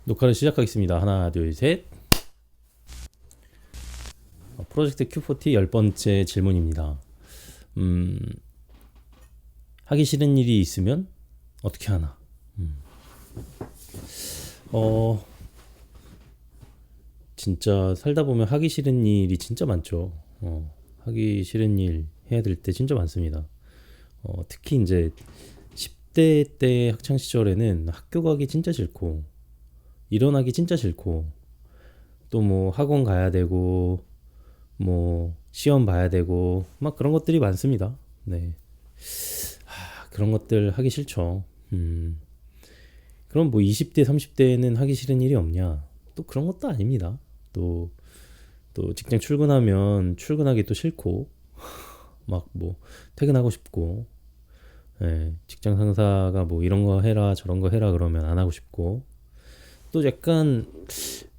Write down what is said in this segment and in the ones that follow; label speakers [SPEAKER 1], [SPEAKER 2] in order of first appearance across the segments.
[SPEAKER 1] 녹화를 시작하겠습니다. 하나, 둘, 셋. 프로젝트 Q40 10번째 질문입니다. 하기 싫은 일이 있으면 어떻게 하나? 진짜 살다 보면 하기 싫은 일이 진짜 많죠. 하기 싫은 일 해야 될 때 진짜 많습니다. 특히 이제 10대 때 학창 시절에는 학교 가기 진짜 싫고, 일어나기 진짜 싫고, 또 뭐 학원 가야 되고, 뭐 시험 봐야 되고, 막 그런 것들이 많습니다. 네. 그런 것들 하기 싫죠. 그럼 뭐 20대, 30대에는 하기 싫은 일이 없냐? 또 그런 것도 아닙니다. 또 직장 출근하면 출근하기 또 싫고, 막 뭐 퇴근하고 싶고, 예, 직장 상사가 뭐 이런 거 해라 저런 거 해라 그러면 안 하고 싶고, 또 약간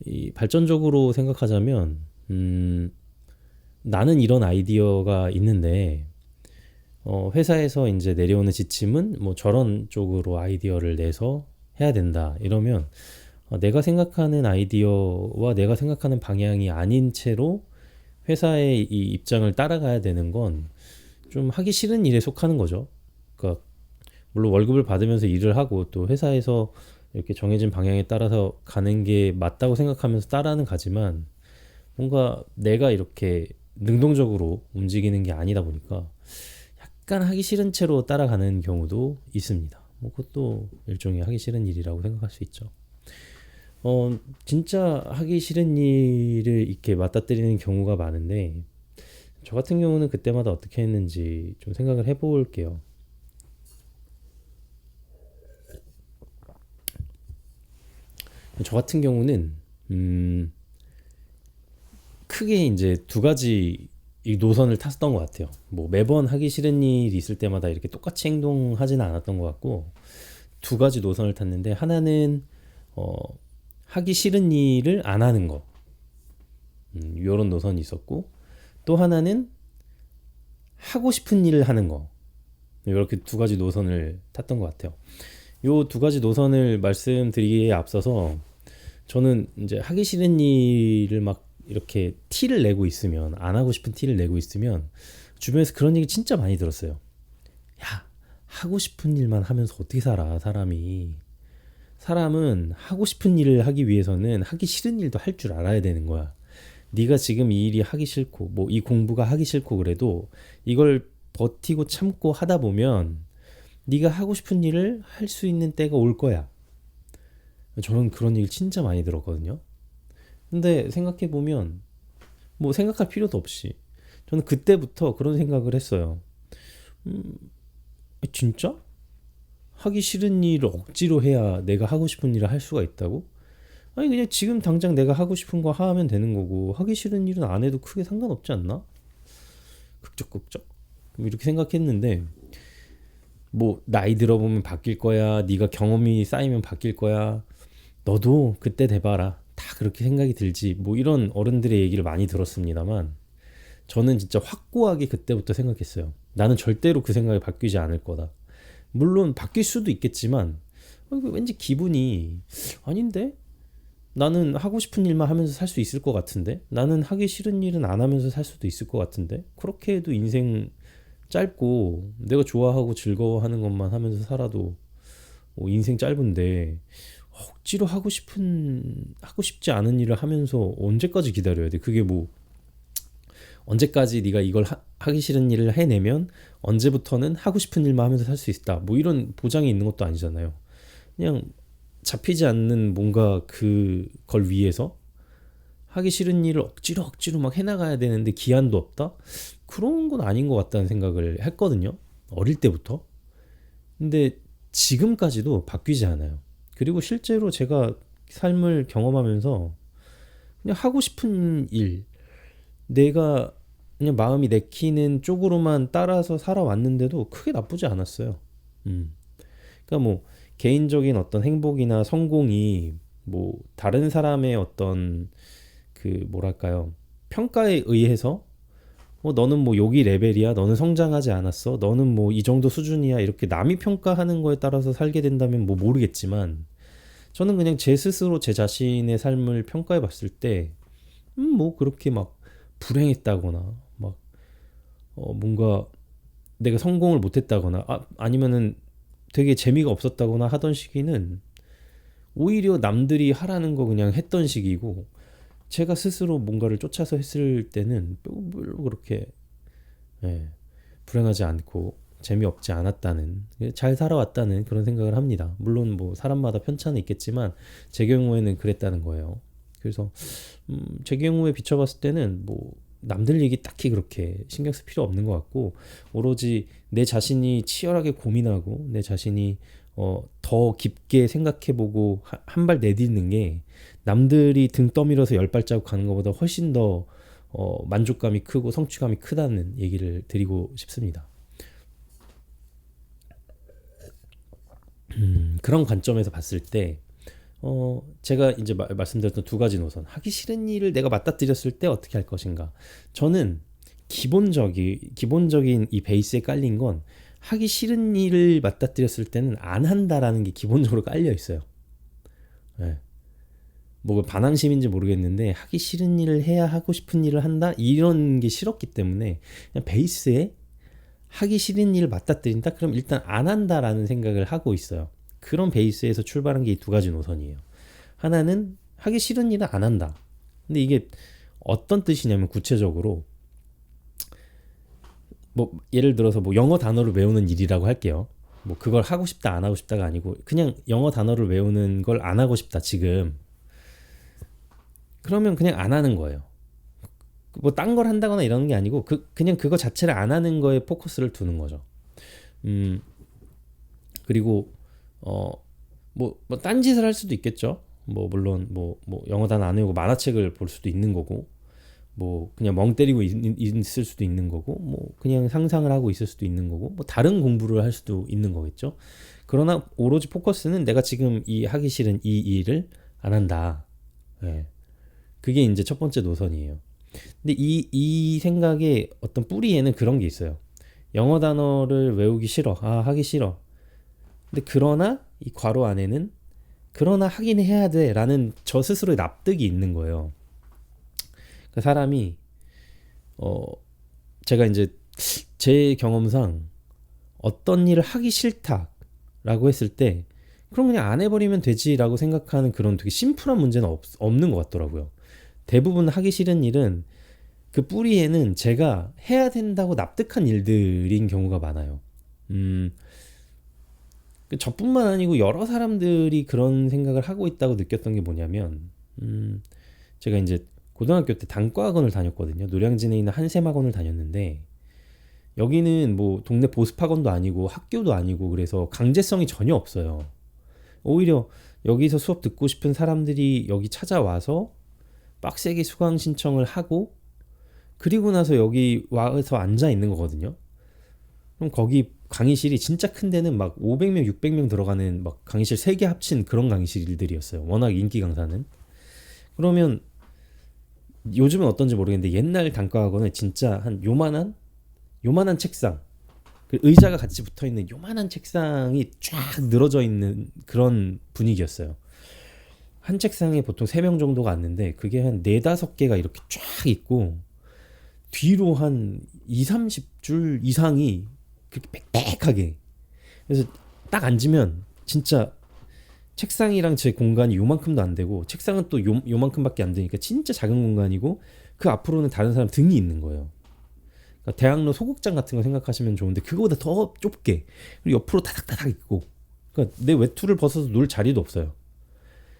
[SPEAKER 1] 이 발전적으로 생각하자면, 나는 이런 아이디어가 있는데, 회사에서 이제 내려오는 지침은 뭐 저런 쪽으로 아이디어를 내서 해야 된다 이러면, 내가 생각하는 아이디어와 내가 생각하는 방향이 아닌 채로 회사의 이 입장을 따라가야 되는 건 좀 하기 싫은 일에 속하는 거죠. 그러니까 물론 월급을 받으면서 일을 하고 또 회사에서 이렇게 정해진 방향에 따라서 가는 게 맞다고 생각하면서 따라는 가지만, 뭔가 내가 이렇게 능동적으로 움직이는 게 아니다 보니까 약간 하기 싫은 채로 따라가는 경우도 있습니다. 뭐 그것도 일종의 하기 싫은 일이라고 생각할 수 있죠. 진짜 하기 싫은 일을 이렇게 맞닥뜨리는 경우가 많은데, 저 같은 경우는 그때마다 어떻게 했는지 좀 생각을 해볼게요. 저 같은 경우는 크게 이제 두 가지 이 노선을 탔었던 것 같아요. 뭐 매번 하기 싫은 일이 있을 때마다 이렇게 똑같이 행동하지는 않았던 것 같고, 두 가지 노선을 탔는데, 하나는 하기 싫은 일을 안 하는 거, 이런 노선이 있었고, 또 하나는 하고 싶은 일을 하는 거, 이렇게 두 가지 노선을 탔던 것 같아요. 요 두 가지 노선을 말씀드리기에 앞서서, 저는 이제 하기 싫은 일을 막 이렇게 티를 내고 있으면, 안 하고 싶은 티를 내고 있으면 주변에서 그런 얘기 진짜 많이 들었어요. 야, 하고 싶은 일만 하면서 어떻게 살아, 사람이. 사람은 하고 싶은 일을 하기 위해서는 하기 싫은 일도 할 줄 알아야 되는 거야. 네가 지금 이 일이 하기 싫고 뭐 이 공부가 하기 싫고 그래도 이걸 버티고 참고 하다 보면 네가 하고 싶은 일을 할 수 있는 때가 올 거야. 저는 그런 얘기를 진짜 많이 들었거든요. 근데 생각해 보면 뭐 생각할 필요도 없이 저는 그때부터 그런 생각을 했어요. 진짜? 하기 싫은 일을 억지로 해야 내가 하고 싶은 일을 할 수가 있다고? 아니 그냥 지금 당장 내가 하고 싶은 거 하면 되는 거고, 하기 싫은 일은 안 해도 크게 상관없지 않나? 극적극적 이렇게 생각했는데, 뭐 나이 들어보면 바뀔 거야, 네가 경험이 쌓이면 바뀔 거야, 너도 그때 돼봐라, 다 그렇게 생각이 들지, 뭐 이런 어른들의 얘기를 많이 들었습니다만, 저는 진짜 확고하게 그때부터 생각했어요. 나는 절대로 그 생각이 바뀌지 않을 거다. 물론 바뀔 수도 있겠지만, 왠지 기분이 아닌데? 나는 하고 싶은 일만 하면서 살 수 있을 것 같은데? 나는 하기 싫은 일은 안 하면서 살 수도 있을 것 같은데? 그렇게 해도 인생 짧고 내가 좋아하고 즐거워하는 것만 하면서 살아도 인생 짧은데, 억지로 하고 싶지 않은 일을 하면서 언제까지 기다려야 돼? 그게 뭐 언제까지 네가 이걸 하기 싫은 일을 해내면 언제부터는 하고 싶은 일만 하면서 살 수 있다, 뭐 이런 보장이 있는 것도 아니잖아요. 그냥 잡히지 않는 뭔가 그걸 위해서 하기 싫은 일을 억지로 막 해나가야 되는데 기한도 없다? 그런 건 아닌 것 같다는 생각을 했거든요, 어릴 때부터. 근데 지금까지도 바뀌지 않아요. 그리고 실제로 제가 삶을 경험하면서 그냥 하고 싶은 일, 내가 그냥 마음이 내키는 쪽으로만 따라서 살아왔는데도 크게 나쁘지 않았어요. 그러니까 뭐 개인적인 어떤 행복이나 성공이 뭐 다른 사람의 어떤 그 뭐랄까요, 평가에 의해서 너는 뭐 여기 레벨이야, 너는 성장하지 않았어, 너는 뭐 이 정도 수준이야, 이렇게 남이 평가하는 거에 따라서 살게 된다면 뭐 모르겠지만, 저는 그냥 제 스스로 제 자신의 삶을 평가해 봤을 때, 뭐 그렇게 막 불행했다거나, 막, 뭔가 내가 성공을 못했다거나, 아니면은 되게 재미가 없었다거나 하던 시기는 오히려 남들이 하라는 거 그냥 했던 시기고, 제가 스스로 뭔가를 쫓아서 했을 때는 별로 그렇게, 예, 불행하지 않고 재미없지 않았다는, 잘 살아왔다는 그런 생각을 합니다. 물론 뭐 사람마다 편차는 있겠지만 제 경우에는 그랬다는 거예요. 그래서 제 경우에 비춰봤을 때는 뭐 남들 얘기 딱히 그렇게 신경 쓸 필요 없는 것 같고, 오로지 내 자신이 치열하게 고민하고 내 자신이 더 깊게 생각해보고 한 발 내딛는 게 남들이 등 떠밀어서 열 발자국 가는 것보다 훨씬 더 만족감이 크고 성취감이 크다는 얘기를 드리고 싶습니다. 그런 관점에서 봤을 때 제가 이제 말씀드렸던 두 가지 노선, 하기 싫은 일을 내가 맞닥뜨렸을 때 어떻게 할 것인가. 저는 기본적인 이 베이스에 깔린 건, 하기 싫은 일을 맞닥뜨렸을 때는 안 한다라는 게 기본적으로 깔려 있어요. 네. 뭐 반항심인지 모르겠는데, 하기 싫은 일을 해야 하고 싶은 일을 한다 이런 게 싫었기 때문에 그냥 베이스에 하기 싫은 일을 맞닥뜨린다? 그럼 일단 안 한다라는 생각을 하고 있어요. 그런 베이스에서 출발한 게 이 두 가지 노선이에요. 하나는 하기 싫은 일은 안 한다. 근데 이게 어떤 뜻이냐면, 구체적으로 뭐 예를 들어서 뭐 영어 단어를 외우는 일이라고 할게요. 뭐 그걸 하고 싶다 안 하고 싶다가 아니고, 그냥 영어 단어를 외우는 걸 안 하고 싶다 지금. 그러면 그냥 안 하는 거예요. 뭐 딴 걸 한다거나 이러는 게 아니고 그냥 그거 자체를 안 하는 거에 포커스를 두는 거죠. 그리고 뭐 딴짓을 할 수도 있겠죠. 뭐 물론 뭐 영어 단어 안 외우고 만화책을 볼 수도 있는 거고, 뭐 그냥 멍 때리고 있을 수도 있는 거고, 뭐 그냥 상상을 하고 있을 수도 있는 거고, 뭐 다른 공부를 할 수도 있는 거겠죠. 그러나 오로지 포커스는 내가 지금 이 하기 싫은 이 일을 안 한다. 예. 그게 이제 첫 번째 노선이에요. 근데 이 생각의 어떤 뿌리에는 그런 게 있어요. 영어 단어를 외우기 싫어. 하기 싫어. 근데 그러나 이 괄호 안에는 그러나 하긴 해야 돼 라는 저 스스로의 납득이 있는 거예요. 그 사람이 제가 이제 제 경험상 어떤 일을 하기 싫다라고 했을 때, 그럼 그냥 안 해버리면 되지라고 생각하는 그런 되게 심플한 문제는 없는 것 같더라고요. 대부분 하기 싫은 일은 그 뿌리에는 제가 해야 된다고 납득한 일들인 경우가 많아요. 저뿐만 아니고 여러 사람들이 그런 생각을 하고 있다고 느꼈던 게 뭐냐면, 제가 이제 고등학교 때 단과학원을 다녔거든요. 노량진에 있는 한샘학원을 다녔는데, 여기는 뭐 동네 보습학원도 아니고 학교도 아니고, 그래서 강제성이 전혀 없어요. 오히려 여기서 수업 듣고 싶은 사람들이 여기 찾아와서 빡세게 수강 신청을 하고, 그리고 나서 여기 와서 앉아 있는 거거든요. 그럼 거기 강의실이 진짜 큰 데는 막 500명, 600명 들어가는 막 강의실 3개 합친 그런 강의실들이었어요. 워낙 인기 강사는. 그러면 요즘은 어떤지 모르겠는데, 옛날 단과학원은 진짜 한 요만한 책상, 의자가 같이 붙어있는 요만한 책상이 쫙 늘어져 있는 그런 분위기였어요. 한 책상에 보통 3명 정도가 앉는데, 그게 한 4, 5개가 이렇게 쫙 있고, 뒤로 한 2, 30줄 이상이 그렇게 빽빽하게. 그래서 딱 앉으면 진짜 책상이랑 제 공간이 요만큼도 안 되고, 책상은 또 요만큼밖에 안 되니까 진짜 작은 공간이고, 그 앞으로는 다른 사람 등이 있는 거예요. 그러니까 대학로 소극장 같은 거 생각하시면 좋은데, 그거보다 더 좁게, 그리고 옆으로 타닥타닥 있고, 그러니까 내 외투를 벗어서 놀 자리도 없어요.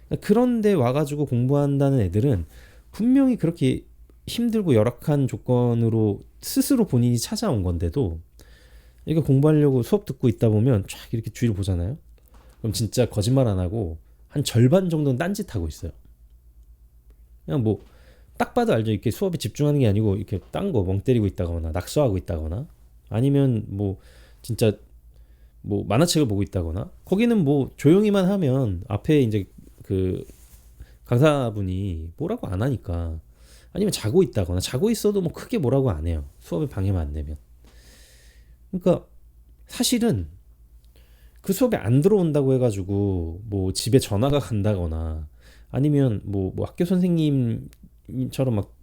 [SPEAKER 1] 그러니까 그런데 와가지고 공부한다는 애들은 분명히 그렇게 힘들고 열악한 조건으로 스스로 본인이 찾아온 건데도, 이거 공부하려고 수업 듣고 있다 보면 쫙 이렇게 주위를 보잖아요. 그럼 진짜 거짓말 안 하고 한 절반 정도는 딴짓하고 있어요. 그냥 뭐 딱 봐도 알죠. 이렇게 수업에 집중하는 게 아니고 이렇게 딴 거 멍 때리고 있다거나 낙서하고 있다거나, 아니면 뭐 진짜 뭐 만화책을 보고 있다거나, 거기는 뭐 조용히만 하면 앞에 이제 그 강사분이 뭐라고 안 하니까, 아니면 자고 있다거나, 자고 있어도 뭐 크게 뭐라고 안 해요. 수업에 방해만 안 되면. 그러니까 사실은 그 수업에 안 들어온다고 해가지고 뭐 집에 전화가 간다거나 아니면 뭐 학교 선생님처럼 막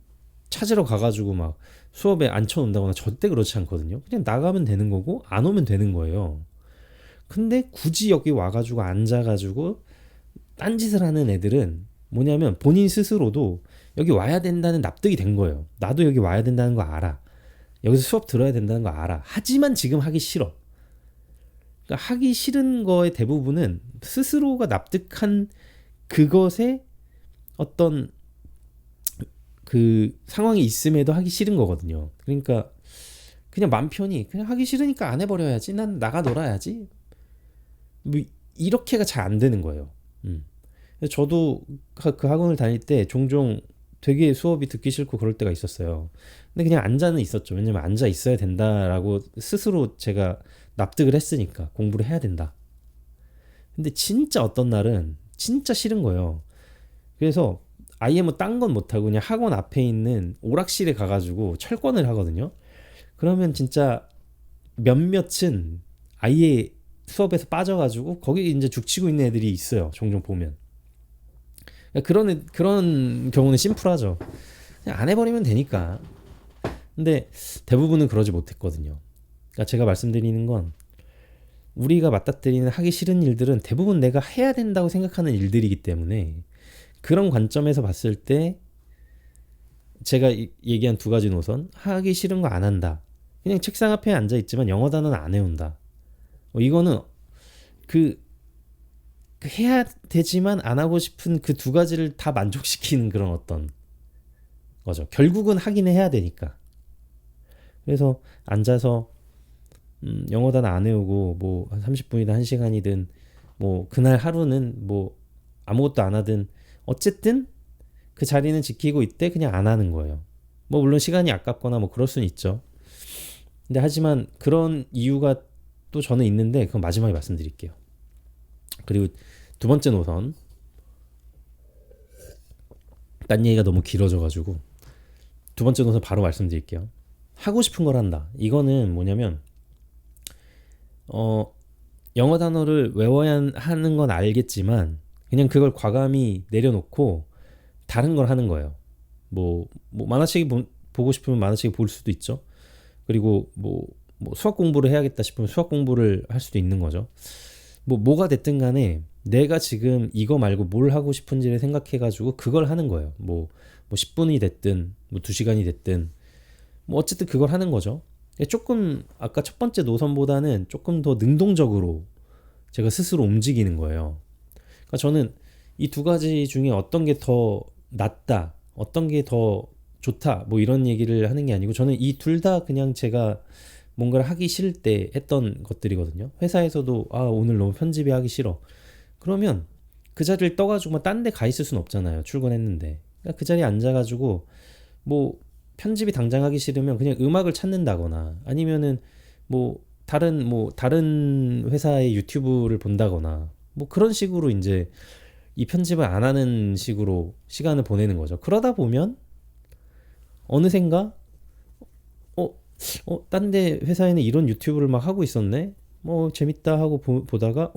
[SPEAKER 1] 찾으러 가가지고 막 수업에 앉혀놓는다거나 절대 그렇지 않거든요. 그냥 나가면 되는 거고 안 오면 되는 거예요. 근데 굳이 여기 와가지고 앉아가지고 딴짓을 하는 애들은 뭐냐면 본인 스스로도 여기 와야 된다는 납득이 된 거예요. 나도 여기 와야 된다는 거 알아. 여기서 수업 들어야 된다는 거 알아. 하지만 지금 하기 싫어. 그러니까 하기 싫은 거의 대부분은 스스로가 납득한 그것에 어떤 그 상황이 있음에도 하기 싫은 거거든요. 그러니까 그냥 맘 편히 그냥 하기 싫으니까 안 해버려야지. 난 나가 놀아야지. 뭐 이렇게가 잘 안 되는 거예요. 그래서 저도 그 학원을 다닐 때 종종 되게 수업이 듣기 싫고 그럴 때가 있었어요. 근데 그냥 앉아는 있었죠. 왜냐면 앉아 있어야 된다라고 스스로 제가 납득을 했으니까 공부를 해야 된다. 근데 진짜 어떤 날은 진짜 싫은 거예요. 그래서 아예 뭐 딴 건 못하고 그냥 학원 앞에 있는 오락실에 가가지고 철권을 하거든요. 그러면 진짜 몇몇은 아예 수업에서 빠져가지고 거기 이제 죽치고 있는 애들이 있어요. 종종 보면. 그런 경우는 심플하죠. 그냥 안 해버리면 되니까. 근데 대부분은 그러지 못했거든요. 그러니까 제가 말씀드리는 건 우리가 맞닥뜨리는 하기 싫은 일들은 대부분 내가 해야 된다고 생각하는 일들이기 때문에 그런 관점에서 봤을 때 제가 얘기한 두 가지 노선, 하기 싫은 거 안 한다. 그냥 책상 앞에 앉아 있지만 영어 단어는 안 해온다. 이거는 그 해야 되지만 안 하고 싶은 그 두 가지를 다 만족시키는 그런 어떤 거죠. 결국은 하긴 해야 되니까. 그래서 앉아서 영어 단어 안 외우고 뭐 30분이든 1시간이든 뭐 그날 하루는 뭐 아무것도 안 하든 어쨌든 그 자리는 지키고 있대 그냥 안 하는 거예요. 뭐 물론 시간이 아깝거나 뭐 그럴 수는 있죠. 근데 하지만 그런 이유가 또 저는 있는데 그건 마지막에 말씀드릴게요. 그리고 두 번째 노선, 딴 얘기가 너무 길어져가지고 두 번째 노선 바로 말씀드릴게요. 하고 싶은 걸 한다. 이거는 뭐냐면 영어 단어를 외워야 하는 건 알겠지만 그냥 그걸 과감히 내려놓고 다른 걸 하는 거예요. 뭐 만화책이 보고 싶으면 만화책이 볼 수도 있죠. 그리고 뭐 수학 공부를 해야겠다 싶으면 수학 공부를 할 수도 있는 거죠. 뭐가 됐든 간에 내가 지금 이거 말고 뭘 하고 싶은지를 생각해가지고 그걸 하는 거예요. 뭐 10분이 됐든 뭐 2시간이 됐든 뭐 어쨌든 그걸 하는 거죠. 조금 아까 첫 번째 노선보다는 조금 더 능동적으로 제가 스스로 움직이는 거예요. 그러니까 저는 이 두 가지 중에 어떤 게 더 낫다, 어떤 게 더 좋다, 뭐 이런 얘기를 하는 게 아니고 저는 이 둘 다 그냥 제가 뭔가를 하기 싫을 때 했던 것들이거든요. 회사에서도 오늘 너무 편집이 하기 싫어. 그러면 그 자리를 떠가지고 딴 데 가 있을 순 없잖아요. 출근했는데. 그러니까 그 자리에 앉아가지고 뭐 편집이 당장 하기 싫으면 그냥 음악을 찾는다거나 아니면은 다른 회사의 유튜브를 본다거나 뭐 그런 식으로 이제 이 편집을 안 하는 식으로 시간을 보내는 거죠. 그러다 보면 어느샌가 딴 데 회사에는 이런 유튜브를 막 하고 있었네. 뭐 재밌다 하고 보다가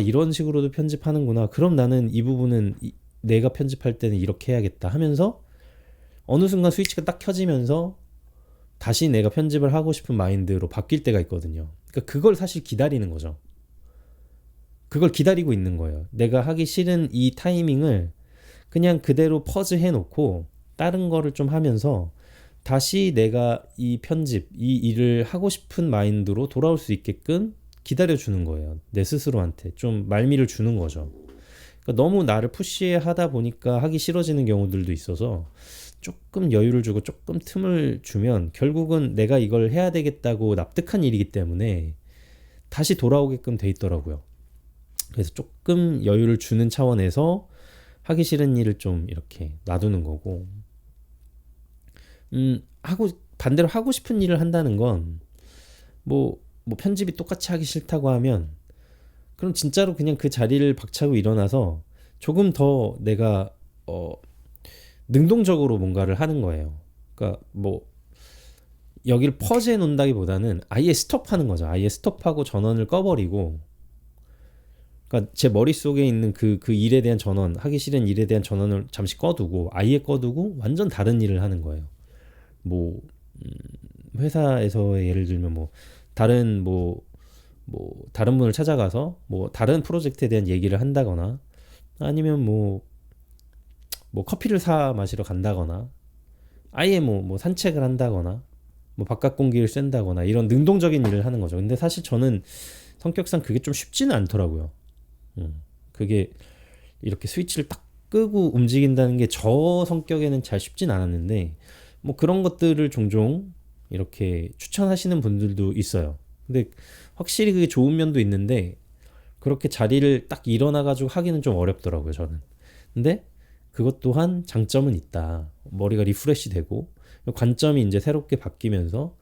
[SPEAKER 1] 이런 식으로도 편집하는구나. 그럼 나는 이 부분은 내가 편집할 때는 이렇게 해야겠다 하면서 어느 순간 스위치가 딱 켜지면서 다시 내가 편집을 하고 싶은 마인드로 바뀔 때가 있거든요. 그러니까 그걸 사실 기다리는 거죠. 그걸 기다리고 있는 거예요. 내가 하기 싫은 이 타이밍을 그냥 그대로 퍼즈 해놓고 다른 거를 좀 하면서 다시 내가 이 편집, 이 일을 하고 싶은 마인드로 돌아올 수 있게끔 기다려주는 거예요. 내 스스로한테 좀 말미를 주는 거죠. 그러니까 너무 나를 푸시하다 보니까 하기 싫어지는 경우들도 있어서 조금 여유를 주고 조금 틈을 주면 결국은 내가 이걸 해야 되겠다고 납득한 일이기 때문에 다시 돌아오게끔 돼 있더라고요. 그래서 조금 여유를 주는 차원에서 하기 싫은 일을 좀 이렇게 놔두는 거고, 반대로 하고 싶은 일을 한다는 건 뭐 편집이 똑같이 하기 싫다고 하면 그럼 진짜로 그냥 그 자리를 박차고 일어나서 조금 더 내가 능동적으로 뭔가를 하는 거예요. 그러니까 뭐 여기를 퍼즈해 놓는다기보다는 아예 스톱하는 거죠. 아예 스톱하고 전원을 꺼버리고 그러니까 제 머릿속에 있는 그 일에 대한 전원, 하기 싫은 일에 대한 전원을 잠시 꺼두고 아예 꺼두고 완전 다른 일을 하는 거예요. 뭐 회사에서 예를 들면 뭐 다른 다른 분을 찾아가서 뭐 다른 프로젝트에 대한 얘기를 한다거나 아니면 뭐 커피를 사 마시러 간다거나 아예 뭐 산책을 한다거나 뭐 바깥 공기를 쐰다거나 이런 능동적인 일을 하는 거죠. 근데 사실 저는 성격상 그게 좀 쉽지는 않더라고요. 그게 이렇게 스위치를 딱 끄고 움직인다는 게 저 성격에는 잘 쉽진 않았는데 뭐 그런 것들을 종종 이렇게 추천하시는 분들도 있어요. 근데 확실히 그게 좋은 면도 있는데 그렇게 자리를 딱 일어나 가지고 하기는 좀 어렵더라고요, 저는. 근데 그것 또한 장점은 있다. 머리가 리프레시 되고 관점이 이제 새롭게 바뀌면서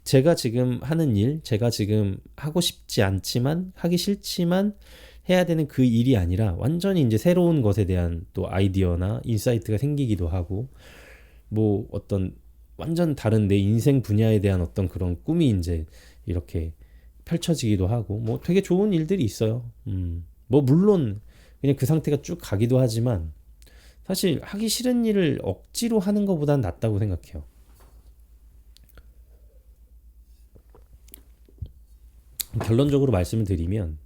[SPEAKER 1] 제가 지금 하는 일, 제가 지금 하고 싶지 않지만 하기 싫지만 해야 되는 그 일이 아니라 완전히 이제 새로운 것에 대한 또 아이디어나 인사이트가 생기기도 하고 뭐 어떤 완전 다른 내 인생 분야에 대한 어떤 그런 꿈이 이제 이렇게 펼쳐지기도 하고 뭐 되게 좋은 일들이 있어요. 뭐 물론 그냥 그 상태가 쭉 가기도 하지만 사실 하기 싫은 일을 억지로 하는 것보단 낫다고 생각해요. 결론적으로 말씀을 드리면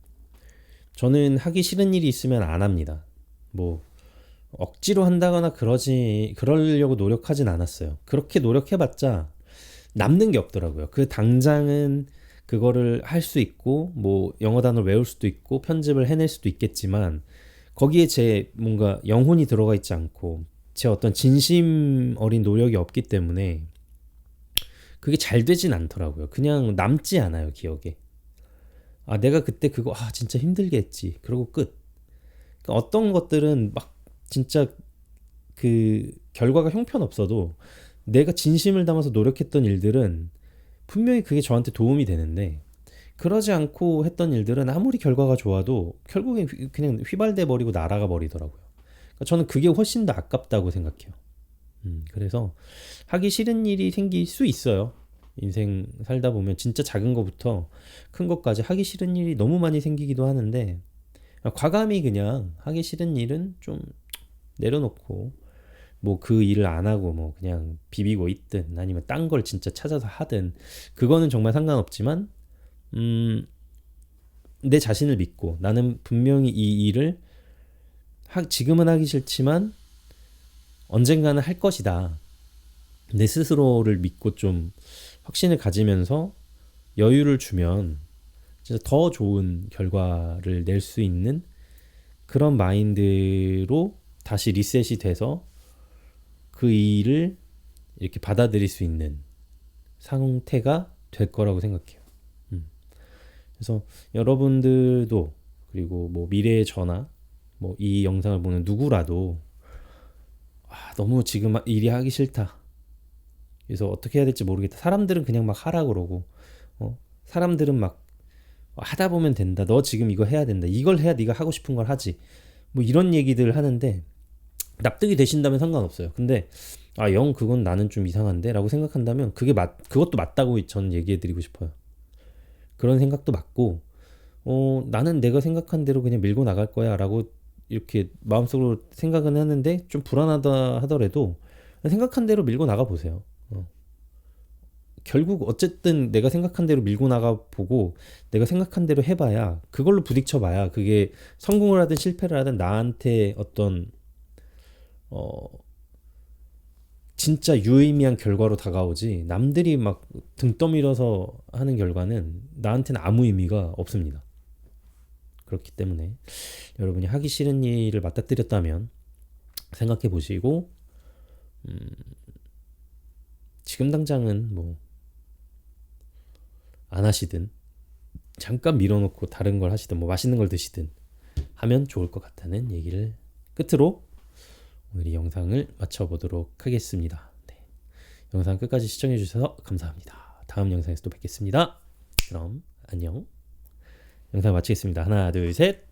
[SPEAKER 1] 저는 하기 싫은 일이 있으면 안 합니다. 뭐 억지로 한다거나 그러려고 노력하진 않았어요. 그렇게 노력해봤자 남는 게 없더라고요. 그 당장은 그거를 할 수 있고 뭐 영어 단어를 외울 수도 있고 편집을 해낼 수도 있겠지만 거기에 제 뭔가 영혼이 들어가 있지 않고 제 어떤 진심 어린 노력이 없기 때문에 그게 잘 되진 않더라고요. 그냥 남지 않아요, 기억에. 아, 내가 그때 그거 진짜 힘들게 했지. 그러고 끝. 그러니까 어떤 것들은 막 진짜 그 결과가 형편없어도 내가 진심을 담아서 노력했던 일들은 분명히 그게 저한테 도움이 되는데 그러지 않고 했던 일들은 아무리 결과가 좋아도 결국엔 그냥 휘발돼 버리고 날아가 버리더라고요. 그러니까 저는 그게 훨씬 더 아깝다고 생각해요. 그래서 하기 싫은 일이 생길 수 있어요. 인생 살다 보면 진짜 작은 거부터 큰 것까지 하기 싫은 일이 너무 많이 생기기도 하는데 과감히 그냥 하기 싫은 일은 좀 내려놓고 뭐 그 일을 안 하고 뭐 그냥 비비고 있든 아니면 딴 걸 진짜 찾아서 하든 그거는 정말 상관없지만 내 자신을 믿고 나는 분명히 이 일을 지금은 하기 싫지만 언젠가는 할 것이다. 내 스스로를 믿고 좀 확신을 가지면서 여유를 주면 진짜 더 좋은 결과를 낼 수 있는 그런 마인드로 다시 리셋이 돼서 그 일을 이렇게 받아들일 수 있는 상태가 될 거라고 생각해요. 그래서 여러분들도 그리고 뭐 미래의 저나 뭐 이 영상을 보는 누구라도 너무 지금 일이 하기 싫다. 그래서 어떻게 해야 될지 모르겠다. 사람들은 그냥 막 하라 그러고 사람들은 막 하다 보면 된다. 너 지금 이거 해야 된다. 이걸 해야 네가 하고 싶은 걸 하지. 뭐 이런 얘기들 하는데 납득이 되신다면 상관없어요. 근데 영 그건 나는 좀 이상한데 라고 생각한다면 그것도 맞다고 저는 얘기해 드리고 싶어요. 그런 생각도 맞고 나는 내가 생각한 대로 그냥 밀고 나갈 거야 라고 이렇게 마음속으로 생각은 하는데 좀 불안하다 하더라도 생각한 대로 밀고 나가 보세요. 결국 어쨌든 내가 생각한 대로 밀고 나가 보고 내가 생각한 대로 해봐야 그걸로 부딪혀 봐야 그게 성공을 하든 실패를 하든 나한테 어떤 진짜 유의미한 결과로 다가오지 남들이 막 등 떠밀어서 하는 결과는 나한테는 아무 의미가 없습니다. 그렇기 때문에 여러분이 하기 싫은 일을 맞닥뜨렸다면 생각해 보시고 지금 당장은 뭐 안 하시든 잠깐 밀어놓고 다른 걸 하시든 뭐 맛있는 걸 드시든 하면 좋을 것 같다는 얘기를 끝으로 오늘 이 영상을 마쳐보도록 하겠습니다. 네. 영상 끝까지 시청해 주셔서 감사합니다. 다음 영상에서 또 뵙겠습니다. 그럼 안녕. 영상 마치겠습니다. 하나 둘 셋.